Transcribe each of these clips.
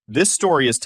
This story is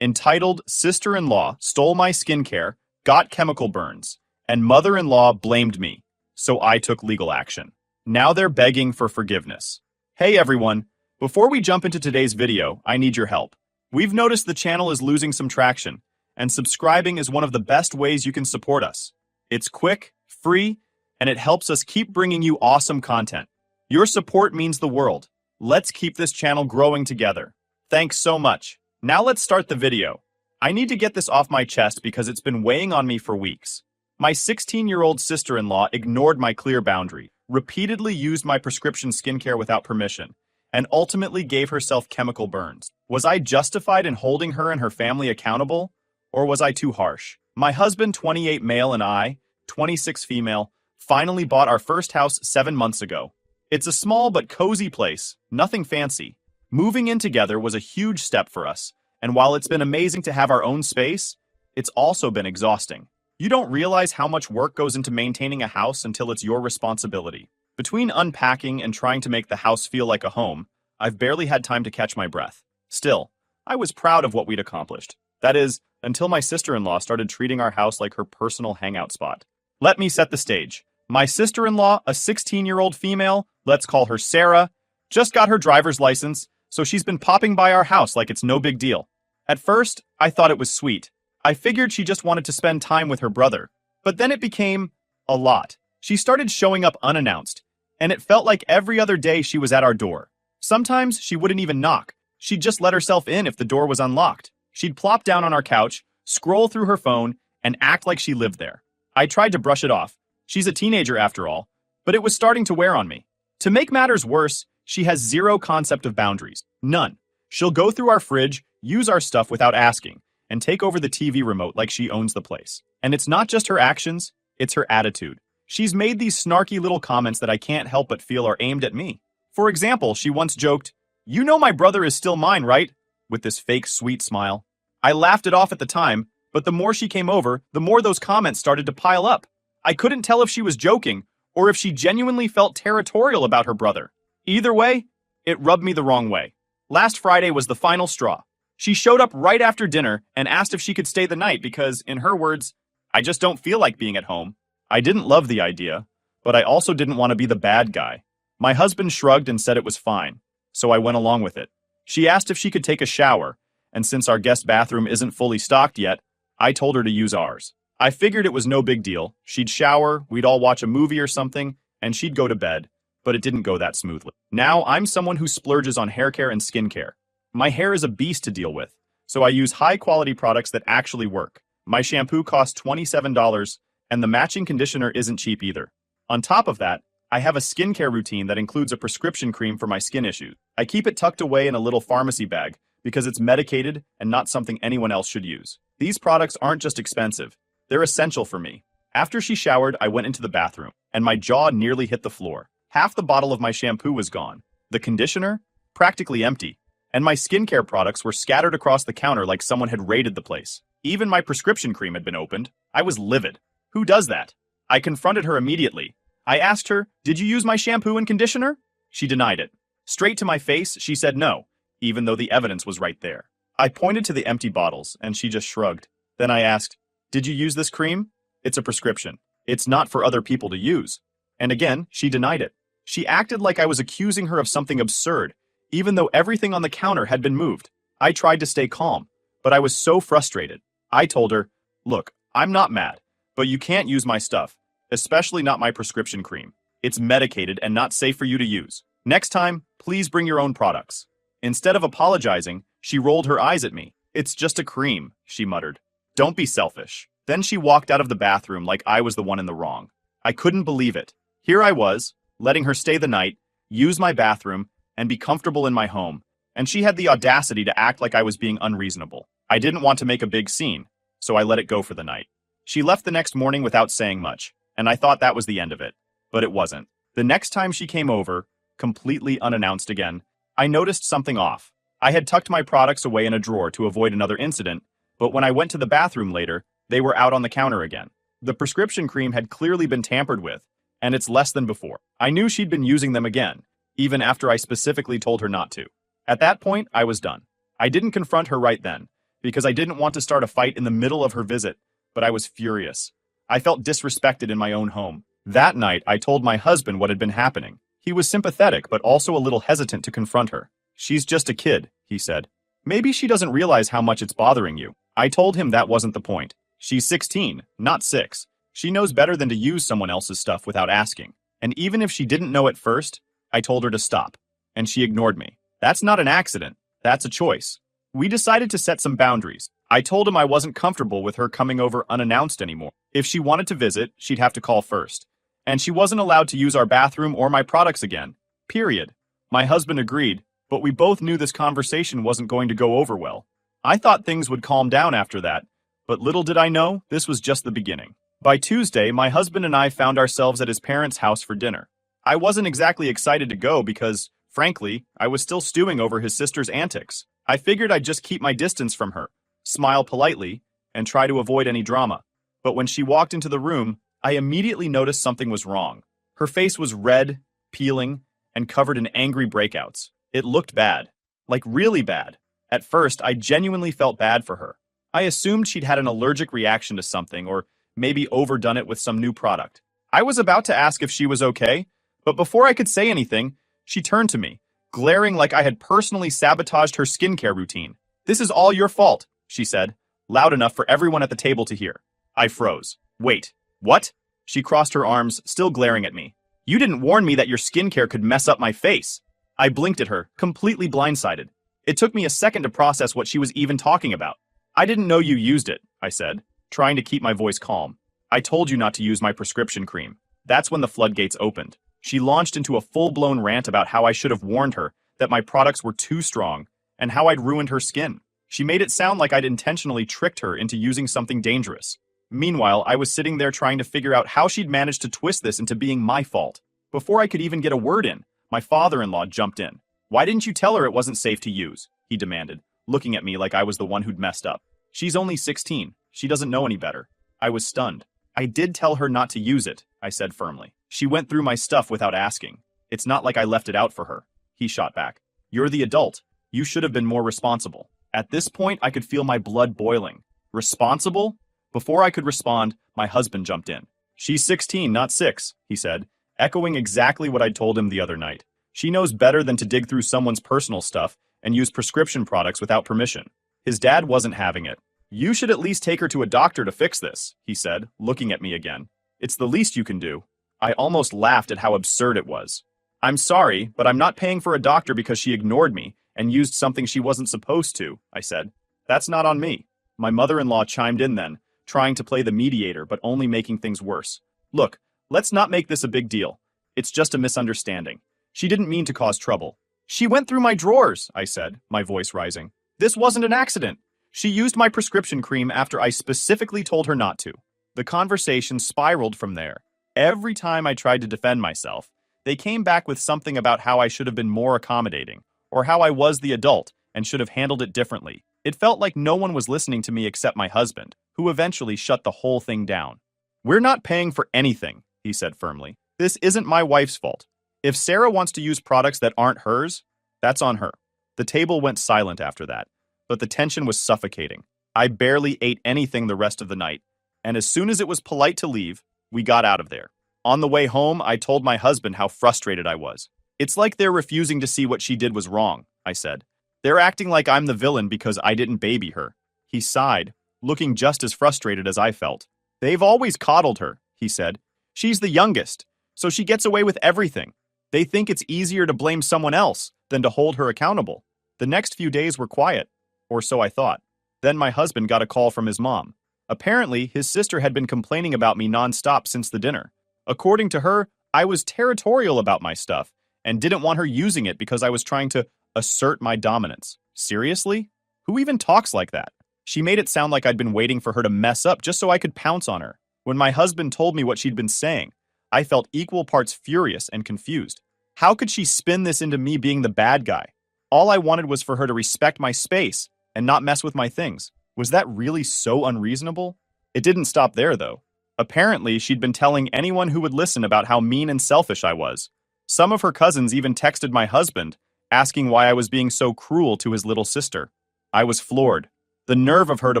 entitled Sister-in-Law Stole My Skincare, Got Chemical Burns, and Mother-in-Law Blamed Me, so I took legal action. Now they're begging for forgiveness. Hey everyone, before we jump into today's video, I need your help. We've noticed the channel is losing some traction, and subscribing is one of the best ways you can support us. It's quick, free, and it helps us keep bringing you awesome content. Your support means the world. Let's keep this channel growing together. Thanks so much. Now let's start the video. I need to get this off my chest because it's been weighing on me for weeks. My 16-year-old sister-in-law ignored my clear boundary, repeatedly used my prescription skincare without permission, and ultimately gave herself chemical burns. Was I justified in holding her and her family accountable, or was I too harsh? My husband, 28 male, and I, 26 female, finally bought our first house 7 months ago. It's a small but cozy place, nothing fancy. Moving in together was a huge step for us, and while it's been amazing to have our own space, it's also been exhausting. You don't realize how much work goes into maintaining a house until it's your responsibility. Between unpacking and trying to make the house feel like a home, I've barely had time to catch my breath. Still, I was proud of what we'd accomplished. That is, until my sister-in-law started treating our house like her personal hangout spot. Let me set the stage. My sister-in-law, a 16-year-old female, let's call her Sarah, just got her driver's license, so she's been popping by our house like it's no big deal. At first, I thought it was sweet. I figured she just wanted to spend time with her brother. But then it became a lot. She started showing up unannounced, and it felt like every other day she was at our door. Sometimes she wouldn't even knock. She'd just let herself in if the door was unlocked. She'd plop down on our couch, scroll through her phone, and act like she lived there. I tried to brush it off. She's a teenager after all, but it was starting to wear on me. To make matters worse, she has zero concept of boundaries. None. She'll go through our fridge, use our stuff without asking, and take over the TV remote like she owns the place. And it's not just her actions, it's her attitude. She's made these snarky little comments that I can't help but feel are aimed at me. For example, she once joked, "You know my brother is still mine, right?" with this fake sweet smile. I laughed it off at the time, but the more she came over, the more those comments started to pile up. I couldn't tell if she was joking or if she genuinely felt territorial about her brother. Either way, it rubbed me the wrong way. Last Friday was the final straw. She showed up right after dinner and asked if she could stay the night because, in her words, "I just don't feel like being at home." I didn't love the idea, but I also didn't want to be the bad guy. My husband shrugged and said it was fine, so I went along with it. She asked if she could take a shower, and since our guest bathroom isn't fully stocked yet, I told her to use ours. I figured it was no big deal. She'd shower, we'd all watch a movie or something, and she'd go to bed. But it didn't go that smoothly. Now, I'm someone who splurges on hair care and skincare. My hair is a beast to deal with, so I use high-quality products that actually work. My shampoo costs $27, and the matching conditioner isn't cheap either. On top of that, I have a skincare routine that includes a prescription cream for my skin issues. I keep it tucked away in a little pharmacy bag because it's medicated and not something anyone else should use. These products aren't just expensive, they're essential for me. After she showered, I went into the bathroom, and my jaw nearly hit the floor. Half the bottle of my shampoo was gone, the conditioner, practically empty, and my skincare products were scattered across the counter like someone had raided the place. Even my prescription cream had been opened. I was livid. Who does that? I confronted her immediately. I asked her, "Did you use my shampoo and conditioner?" She denied it. Straight to my face, she said no, even though the evidence was right there. I pointed to the empty bottles, and she just shrugged. Then I asked, "Did you use this cream?" "It's a prescription. It's not for other people to use." And again, she denied it. She acted like I was accusing her of something absurd, even though everything on the counter had been moved. I tried to stay calm, but I was so frustrated. I told her, "Look, I'm not mad, but you can't use my stuff, especially not my prescription cream. It's medicated and not safe for you to use. Next time, please bring your own products." Instead of apologizing, she rolled her eyes at me. "It's just a cream," she muttered. "Don't be selfish." Then she walked out of the bathroom like I was the one in the wrong. I couldn't believe it. Here I was, letting her stay the night, use my bathroom, and be comfortable in my home, and she had the audacity to act like I was being unreasonable. I didn't want to make a big scene, so I let it go for the night. She left the next morning without saying much, and I thought that was the end of it. But it wasn't. The next time she came over, completely unannounced again, I noticed something off. I had tucked my products away in a drawer to avoid another incident, but when I went to the bathroom later, they were out on the counter again. The prescription cream had clearly been tampered with, and it's less than before. I knew she'd been using them again, even after I specifically told her not to. At that point, I was done. I didn't confront her right then, because I didn't want to start a fight in the middle of her visit, but I was furious. I felt disrespected in my own home. That night, I told my husband what had been happening. He was sympathetic, but also a little hesitant to confront her. She's just a kid, he said. Maybe she doesn't realize how much it's bothering you. I told him that wasn't the point. She's 16, not 6. She knows better than to use someone else's stuff without asking. And even if she didn't know at first, I told her to stop. And she ignored me. That's not an accident. That's a choice. We decided to set some boundaries. I told him I wasn't comfortable with her coming over unannounced anymore. If she wanted to visit, she'd have to call first. And she wasn't allowed to use our bathroom or my products again. Period. My husband agreed, but we both knew this conversation wasn't going to go over well. I thought things would calm down after that, but little did I know, this was just the beginning. By Tuesday, my husband and I found ourselves at his parents' house for dinner. I wasn't exactly excited to go because, frankly, I was still stewing over his sister's antics. I figured I'd just keep my distance from her, smile politely, and try to avoid any drama. But when she walked into the room, I immediately noticed something was wrong. Her face was red, peeling, and covered in angry breakouts. It looked bad. Like really bad. At first, I genuinely felt bad for her. I assumed she'd had an allergic reaction to something or maybe overdone it with some new product. I was about to ask if she was okay, but before I could say anything, she turned to me, glaring like I had personally sabotaged her skincare routine. "This is all your fault," she said, loud enough for everyone at the table to hear. I froze. "Wait, what?" She crossed her arms, still glaring at me. "You didn't warn me that your skincare could mess up my face." I blinked at her, completely blindsided. It took me a second to process what she was even talking about. "I didn't know you used it," I said, trying to keep my voice calm. "I told you not to use my prescription cream." That's when the floodgates opened. She launched into a full-blown rant about how I should have warned her that my products were too strong and how I'd ruined her skin. She made it sound like I'd intentionally tricked her into using something dangerous. Meanwhile, I was sitting there trying to figure out how she'd managed to twist this into being my fault. Before I could even get a word in, my father-in-law jumped in. "Why didn't you tell her it wasn't safe to use?" he demanded, looking at me like I was the one who'd messed up. "She's only 16. She doesn't know any better." I was stunned. "I did tell her not to use it," I said firmly. "She went through my stuff without asking. It's not like I left it out for her." He shot back. "You're the adult. You should have been more responsible." At this point, I could feel my blood boiling. Responsible? Before I could respond, my husband jumped in. "She's 16, not 6, he said, echoing exactly what I'd told him the other night. "She knows better than to dig through someone's personal stuff and use prescription products without permission." His dad wasn't having it. "You should at least take her to a doctor to fix this," he said, looking at me again. "It's the least you can do." I almost laughed at how absurd it was. "I'm sorry, but I'm not paying for a doctor because she ignored me and used something she wasn't supposed to," I said. "That's not on me." My mother-in-law chimed in then, trying to play the mediator but only making things worse. "Look, let's not make this a big deal. It's just a misunderstanding. She didn't mean to cause trouble." "She went through my drawers," I said, my voice rising. "This wasn't an accident. She used my prescription cream after I specifically told her not to." The conversation spiraled from there. Every time I tried to defend myself, they came back with something about how I should have been more accommodating, or how I was the adult and should have handled it differently. It felt like no one was listening to me except my husband, who eventually shut the whole thing down. "We're not paying for anything," he said firmly. "This isn't my wife's fault. If Sarah wants to use products that aren't hers, that's on her." The table went silent after that, but the tension was suffocating. I barely ate anything the rest of the night, and as soon as it was polite to leave, we got out of there. On the way home, I told my husband how frustrated I was. "It's like they're refusing to see what she did was wrong," I said. "They're acting like I'm the villain because I didn't baby her." He sighed, looking just as frustrated as I felt. "They've always coddled her," he said. "She's the youngest, so she gets away with everything. They think it's easier to blame someone else than to hold her accountable." The next few days were quiet, or so I thought. Then my husband got a call from his mom. Apparently, his sister had been complaining about me nonstop since the dinner. According to her, I was territorial about my stuff and didn't want her using it because I was trying to assert my dominance. Seriously? Who even talks like that? She made it sound like I'd been waiting for her to mess up just so I could pounce on her. When my husband told me what she'd been saying, I felt equal parts furious and confused. How could she spin this into me being the bad guy? All I wanted was for her to respect my space and not mess with my things. Was that really so unreasonable? It didn't stop there, though. Apparently, she'd been telling anyone who would listen about how mean and selfish I was. Some of her cousins even texted my husband, asking why I was being so cruel to his little sister. I was floored. The nerve of her to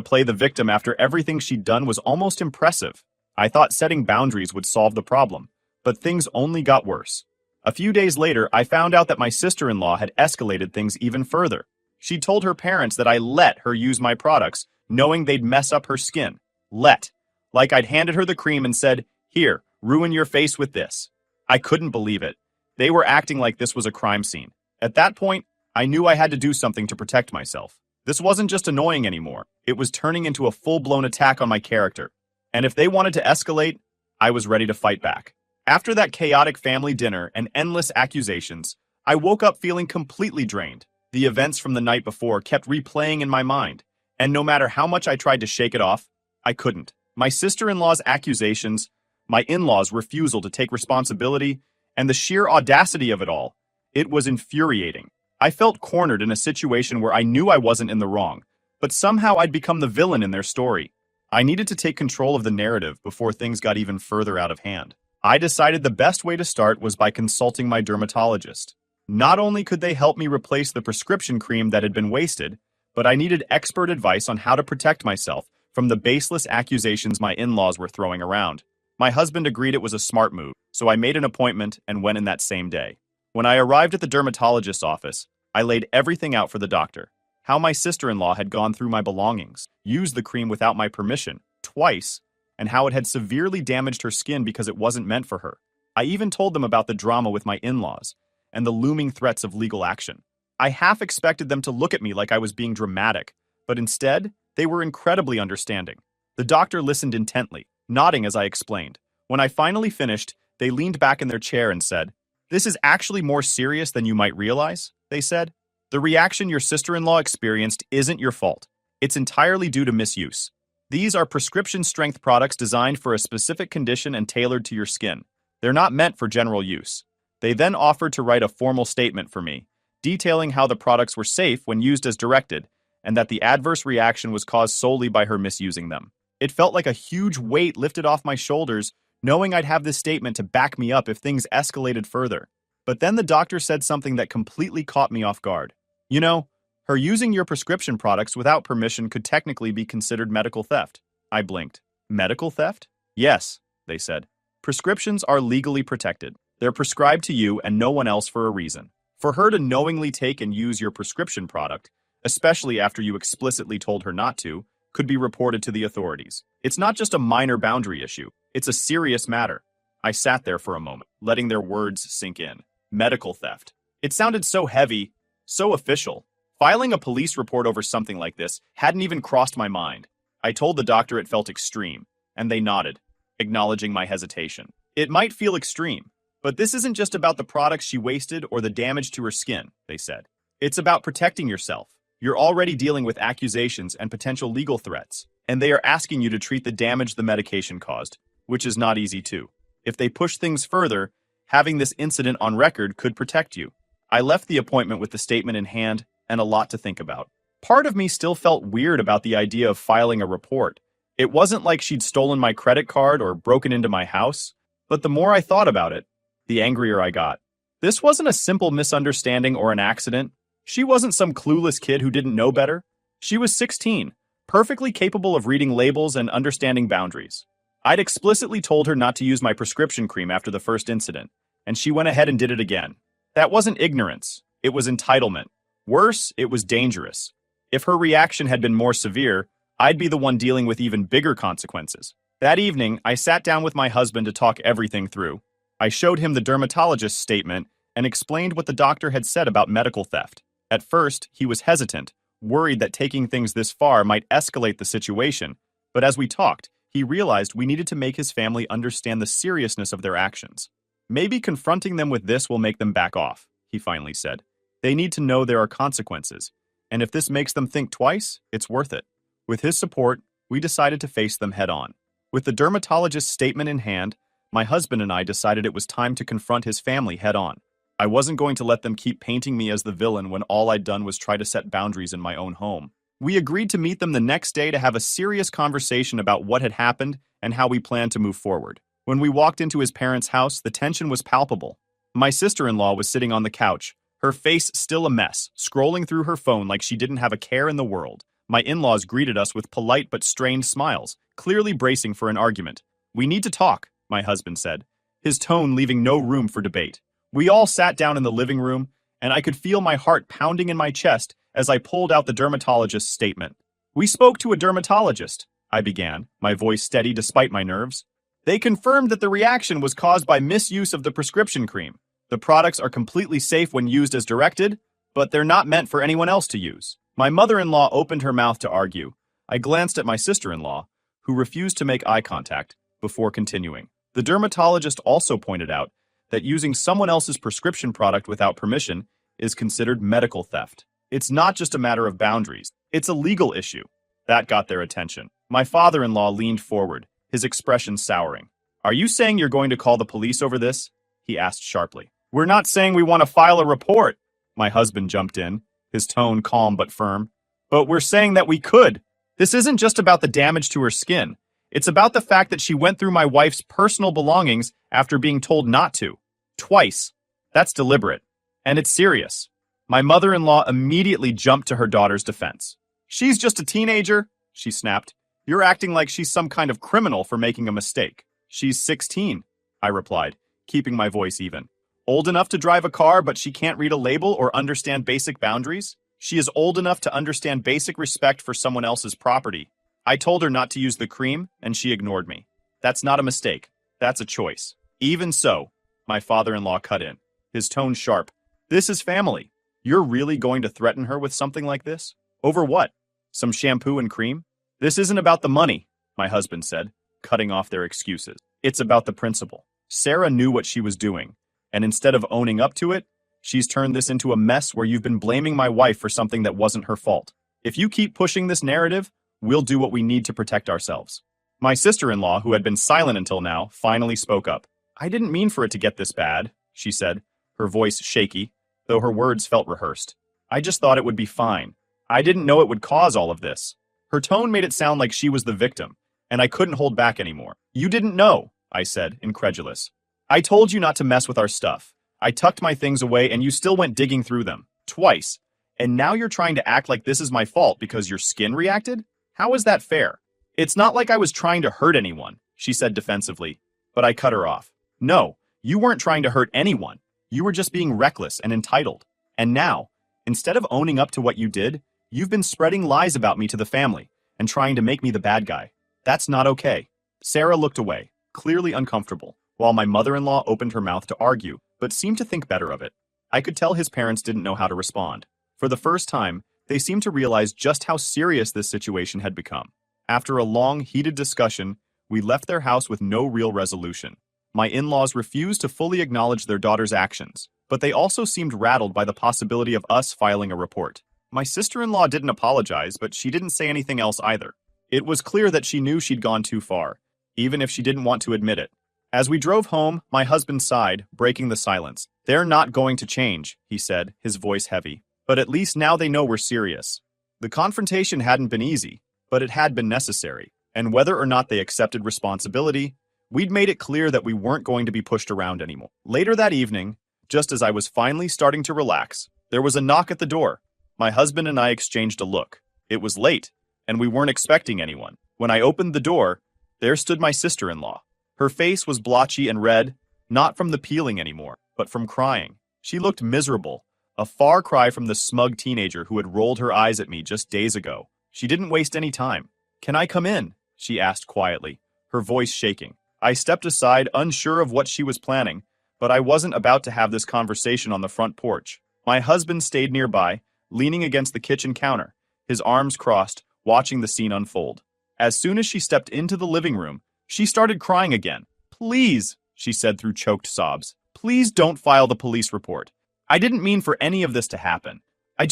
play the victim after everything she'd done was almost impressive. I thought setting boundaries would solve the problem, but things only got worse. A few days later, I found out that my sister-in-law had escalated things even further. She told her parents that I let her use my products, knowing they'd mess up her skin. Like I'd handed her the cream and said, "Here, ruin your face with this." I couldn't believe it. They were acting like this was a crime scene. At that point, I knew I had to do something to protect myself. This wasn't just annoying anymore. It was turning into a full-blown attack on my character. And if they wanted to escalate, I was ready to fight back. After that chaotic family dinner and endless accusations, I woke up feeling completely drained. The events from the night before kept replaying in my mind, and no matter how much I tried to shake it off, I couldn't. My sister-in-law's accusations, my in-laws' refusal to take responsibility, and the sheer audacity of it all, it was infuriating. I felt cornered in a situation where I knew I wasn't in the wrong, but somehow I'd become the villain in their story. I needed to take control of the narrative before things got even further out of hand. I decided the best way to start was by consulting my dermatologist. Not only could they help me replace the prescription cream that had been wasted, but I needed expert advice on how to protect myself from the baseless accusations my in-laws were throwing around. My husband agreed it was a smart move, so I made an appointment and went in that same day. When I arrived at the dermatologist's office, I laid everything out for the doctor. How my sister-in-law had gone through my belongings, used the cream without my permission, twice, and how it had severely damaged her skin because it wasn't meant for her. I even told them about the drama with my in-laws and the looming threats of legal action. I half expected them to look at me like I was being dramatic, but instead, they were incredibly understanding. The doctor listened intently, nodding as I explained. When I finally finished, they leaned back in their chair and said, "This is actually more serious than you might realize," they said. "The reaction your sister-in-law experienced isn't your fault. It's entirely due to misuse. These are prescription-strength products designed for a specific condition and tailored to your skin. They're not meant for general use." They then offered to write a formal statement for me, detailing how the products were safe when used as directed, and that the adverse reaction was caused solely by her misusing them. It felt like a huge weight lifted off my shoulders, knowing I'd have this statement to back me up if things escalated further. But then the doctor said something that completely caught me off guard. "You know, her using your prescription products without permission could technically be considered medical theft." I blinked. "Medical theft?" "Yes," they said. "Prescriptions are legally protected. They're prescribed to you and no one else for a reason. For her to knowingly take and use your prescription product, especially after you explicitly told her not to, could be reported to the authorities. It's not just a minor boundary issue. It's a serious matter." I sat there for a moment, letting their words sink in. Medical theft. It sounded so heavy, so official. Filing a police report over something like this hadn't even crossed my mind. I told the doctor it felt extreme, and they nodded, acknowledging my hesitation. "It might feel extreme, but this isn't just about the products she wasted or the damage to her skin," they said. "It's about protecting yourself. You're already dealing with accusations and potential legal threats, and they are asking you to treat the damage the medication caused, which is not easy too. If they push things further, having this incident on record could protect you." I left the appointment with the statement in hand and a lot to think about. Part of me still felt weird about the idea of filing a report. It wasn't like she'd stolen my credit card or broken into my house, but the more I thought about it, the angrier I got. This wasn't a simple misunderstanding or an accident. She wasn't some clueless kid who didn't know better. She was 16, perfectly capable of reading labels and understanding boundaries. I'd explicitly told her not to use my prescription cream after the first incident, and she went ahead and did it again. That wasn't ignorance. It was entitlement. Worse, it was dangerous. If her reaction had been more severe, I'd be the one dealing with even bigger consequences. That evening, I sat down with my husband to talk everything through. I showed him the dermatologist's statement and explained what the doctor had said about medical theft. At first, he was hesitant, worried that taking things this far might escalate the situation, but as we talked, he realized we needed to make his family understand the seriousness of their actions. "Maybe confronting them with this will make them back off," he finally said. "They need to know there are consequences, and if this makes them think twice, it's worth it." With his support, we decided to face them head on. With the dermatologist's statement in hand, my husband and I decided it was time to confront his family head on. I wasn't going to let them keep painting me as the villain when all I'd done was try to set boundaries in my own home. We agreed to meet them the next day to have a serious conversation about what had happened and how we planned to move forward. When we walked into his parents' house, the tension was palpable. My sister-in-law was sitting on the couch, her face still a mess, scrolling through her phone like she didn't have a care in the world. My in-laws greeted us with polite but strained smiles, clearly bracing for an argument. "We need to talk," my husband said, his tone leaving no room for debate. We all sat down in the living room, and I could feel my heart pounding in my chest as I pulled out the dermatologist's statement. "We spoke to a dermatologist," I began, my voice steady despite my nerves. "They confirmed that the reaction was caused by misuse of the prescription cream. The products are completely safe when used as directed, but they're not meant for anyone else to use." My mother-in-law opened her mouth to argue. I glanced at my sister-in-law, who refused to make eye contact, before continuing. The dermatologist also pointed out that using someone else's prescription product without permission is considered medical theft. It's not just a matter of boundaries, it's a legal issue. That got their attention. My father-in-law leaned forward, his expression souring. "Are you saying you're going to call the police over this?" he asked sharply. "We're not saying we want to file a report," my husband jumped in, his tone calm but firm. "But we're saying that we could. This isn't just about the damage to her skin. It's about the fact that she went through my wife's personal belongings after being told not to. Twice. That's deliberate. And it's serious." My mother-in-law immediately jumped to her daughter's defense. "She's just a teenager," she snapped. "You're acting like she's some kind of criminal for making a mistake." "She's 16, I replied, keeping my voice even. "Old enough to drive a car, but she can't read a label or understand basic boundaries? She is old enough to understand basic respect for someone else's property. I told her not to use the cream, and she ignored me. That's not a mistake. That's a choice." "Even so," my father-in-law cut in, his tone sharp. "This is family. You're really going to threaten her with something like this? Over what? Some shampoo and cream?" "This isn't about the money," my husband said, cutting off their excuses. "It's about the principle. Sarah knew what she was doing, and instead of owning up to it, she's turned this into a mess where you've been blaming my wife for something that wasn't her fault. If you keep pushing this narrative, we'll do what we need to protect ourselves." My sister-in-law, who had been silent until now, finally spoke up. "I didn't mean for it to get this bad," she said, her voice shaky, though her words felt rehearsed. "I just thought it would be fine. I didn't know it would cause all of this." Her tone made it sound like she was the victim, and I couldn't hold back anymore. "You didn't know," I said, incredulous. "I told you not to mess with our stuff. I tucked my things away and you still went digging through them. Twice. And now you're trying to act like this is my fault because your skin reacted? How is that fair?" "It's not like I was trying to hurt anyone," she said defensively, but I cut her off. "No, you weren't trying to hurt anyone. You were just being reckless and entitled. And now, instead of owning up to what you did, you've been spreading lies about me to the family and trying to make me the bad guy. That's not okay." Sarah looked away, clearly uncomfortable, while my mother-in-law opened her mouth to argue, but seemed to think better of it. I could tell his parents didn't know how to respond. For the first time, they seemed to realize just how serious this situation had become. After a long, heated discussion, we left their house with no real resolution. My in-laws refused to fully acknowledge their daughter's actions, but they also seemed rattled by the possibility of us filing a report. My sister-in-law didn't apologize, but she didn't say anything else either. It was clear that she knew she'd gone too far, even if she didn't want to admit it. As we drove home, my husband sighed, breaking the silence. "They're not going to change," he said, his voice heavy. "But at least now they know we're serious." The confrontation hadn't been easy, but it had been necessary, and whether or not they accepted responsibility, we'd made it clear that we weren't going to be pushed around anymore. Later that evening, just as I was finally starting to relax, there was a knock at the door. My husband and I exchanged a look. It was late, and we weren't expecting anyone. When I opened the door, there stood my sister-in-law. Her face was blotchy and red, not from the peeling anymore, but from crying. She looked miserable, a far cry from the smug teenager who had rolled her eyes at me just days ago. She didn't waste any time. "Can I come in?" she asked quietly, her voice shaking. I stepped aside, unsure of what she was planning, but I wasn't about to have this conversation on the front porch. My husband stayed nearby, leaning against the kitchen counter, his arms crossed, watching the scene unfold. As soon as she stepped into the living room, she started crying again. "Please," she said through choked sobs, "please don't file the police report. I didn't mean for any of this to happen. I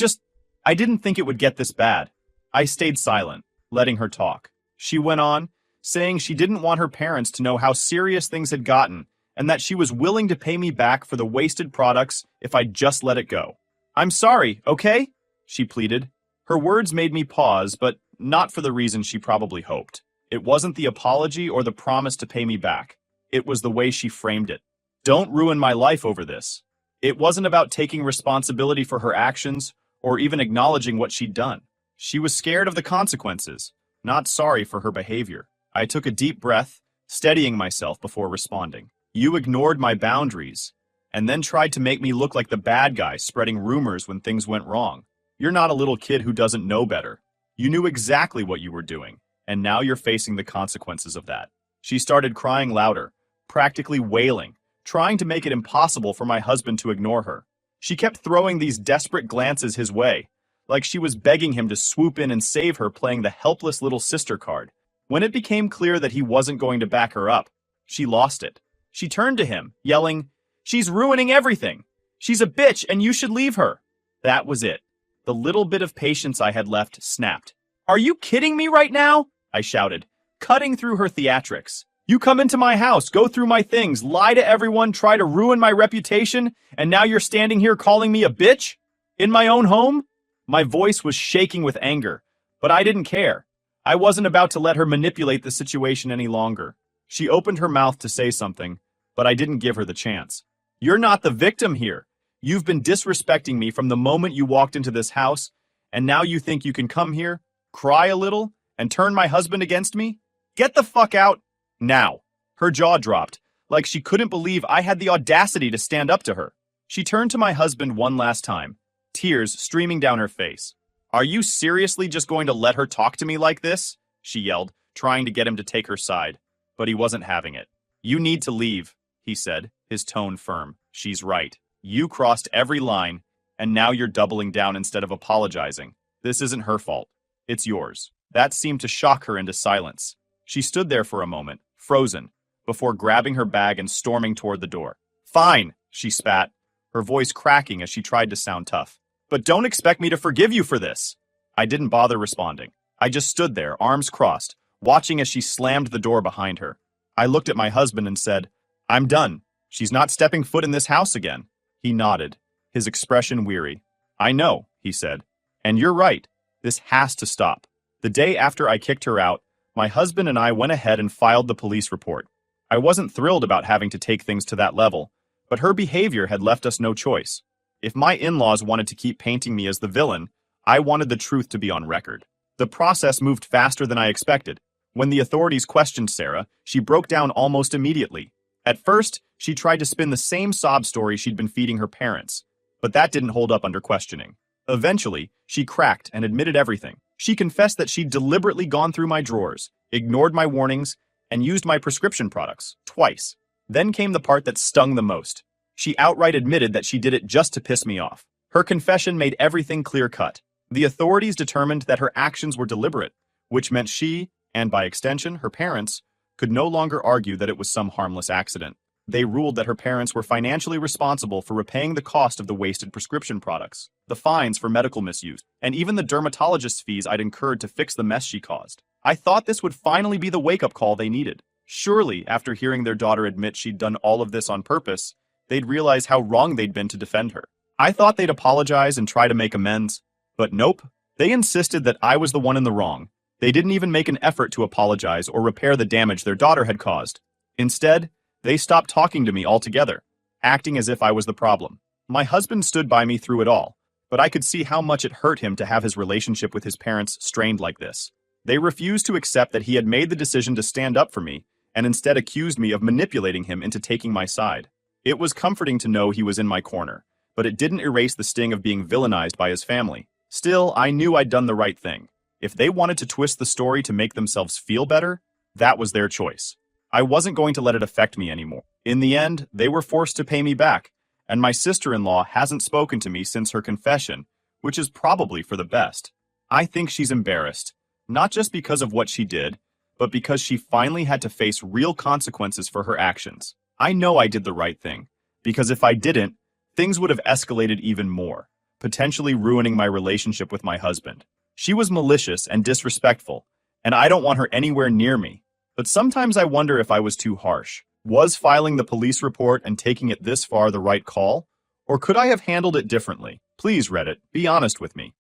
didn't think it would get this bad." I stayed silent, letting her talk. She went on, saying she didn't want her parents to know how serious things had gotten and that she was willing to pay me back for the wasted products if I'd just let it go. "I'm sorry, okay?" she pleaded. Her words made me pause, but not for the reason she probably hoped. It wasn't the apology or the promise to pay me back. It was the way she framed it. "Don't ruin my life over this. It wasn't about taking responsibility for her actions or even acknowledging what she'd done. She was scared of the consequences, not sorry for her behavior. I took a deep breath, steadying myself before responding. You ignored my boundaries, and then tried to make me look like the bad guy spreading rumors when things went wrong. You're not a little kid who doesn't know better. You knew exactly what you were doing, and now you're facing the consequences of that. She started crying louder, practically wailing, trying to make it impossible for my husband to ignore her. She kept throwing these desperate glances his way, like she was begging him to swoop in and save her, playing the helpless little sister card. When it became clear that he wasn't going to back her up, she lost it. She turned to him, yelling, "She's ruining everything! She's a bitch and you should leave her!" That was it. The little bit of patience I had left snapped. "Are you kidding me right now?" I shouted, cutting through her theatrics. "You come into my house, go through my things, lie to everyone, try to ruin my reputation, and now you're standing here calling me a bitch? In my own home?" My voice was shaking with anger, but I didn't care. I wasn't about to let her manipulate the situation any longer. She opened her mouth to say something, but I didn't give her the chance. "You're not the victim here. You've been disrespecting me from the moment you walked into this house, and now you think you can come here, cry a little, and turn my husband against me? Get the fuck out now." Her jaw dropped, like she couldn't believe I had the audacity to stand up to her. She turned to my husband one last time, tears streaming down her face. "Are you seriously just going to let her talk to me like this?" she yelled, trying to get him to take her side. But he wasn't having it. "You need to leave," he said, his tone firm. "She's right. You crossed every line, and now you're doubling down instead of apologizing. This isn't her fault. It's yours." That seemed to shock her into silence. She stood there for a moment, frozen, before grabbing her bag and storming toward the door. "Fine," she spat, her voice cracking as she tried to sound tough. "But don't expect me to forgive you for this." I didn't bother responding. I just stood there, arms crossed, watching as she slammed the door behind her. I looked at my husband and said, "I'm done. She's not stepping foot in this house again." He nodded, his expression weary. "I know," he said, "and you're right. This has to stop." The day after I kicked her out, my husband and I went ahead and filed the police report. I wasn't thrilled about having to take things to that level, but her behavior had left us no choice. If my in-laws wanted to keep painting me as the villain, I wanted the truth to be on record. The process moved faster than I expected. When the authorities questioned Sarah, she broke down almost immediately. At first, she tried to spin the same sob story she'd been feeding her parents, but that didn't hold up under questioning. Eventually, she cracked and admitted everything. She confessed that she'd deliberately gone through my drawers, ignored my warnings, and used my prescription products, twice. Then came the part that stung the most. She outright admitted that she did it just to piss me off. Her confession made everything clear-cut. The authorities determined that her actions were deliberate, which meant she, and by extension, her parents, could no longer argue that it was some harmless accident. They ruled that her parents were financially responsible for repaying the cost of the wasted prescription products, the fines for medical misuse, and even the dermatologist's fees I'd incurred to fix the mess she caused. I thought this would finally be the wake-up call they needed. Surely, after hearing their daughter admit she'd done all of this on purpose, they'd realize how wrong they'd been to defend her. I thought they'd apologize and try to make amends, but nope. They insisted that I was the one in the wrong. They didn't even make an effort to apologize or repair the damage their daughter had caused. Instead, they stopped talking to me altogether, acting as if I was the problem. My husband stood by me through it all, but I could see how much it hurt him to have his relationship with his parents strained like this. They refused to accept that he had made the decision to stand up for me, and instead accused me of manipulating him into taking my side. It was comforting to know he was in my corner, but it didn't erase the sting of being villainized by his family. Still, I knew I'd done the right thing. If they wanted to twist the story to make themselves feel better, that was their choice. I wasn't going to let it affect me anymore. In the end, they were forced to pay me back, and my sister-in-law hasn't spoken to me since her confession, which is probably for the best. I think she's embarrassed, not just because of what she did, but because she finally had to face real consequences for her actions. I know I did the right thing, because if I didn't, things would have escalated even more, potentially ruining my relationship with my husband. She was malicious and disrespectful, and I don't want her anywhere near me. But sometimes I wonder if I was too harsh. Was filing the police report and taking it this far the right call? Or could I have handled it differently? Please, Reddit, be honest with me.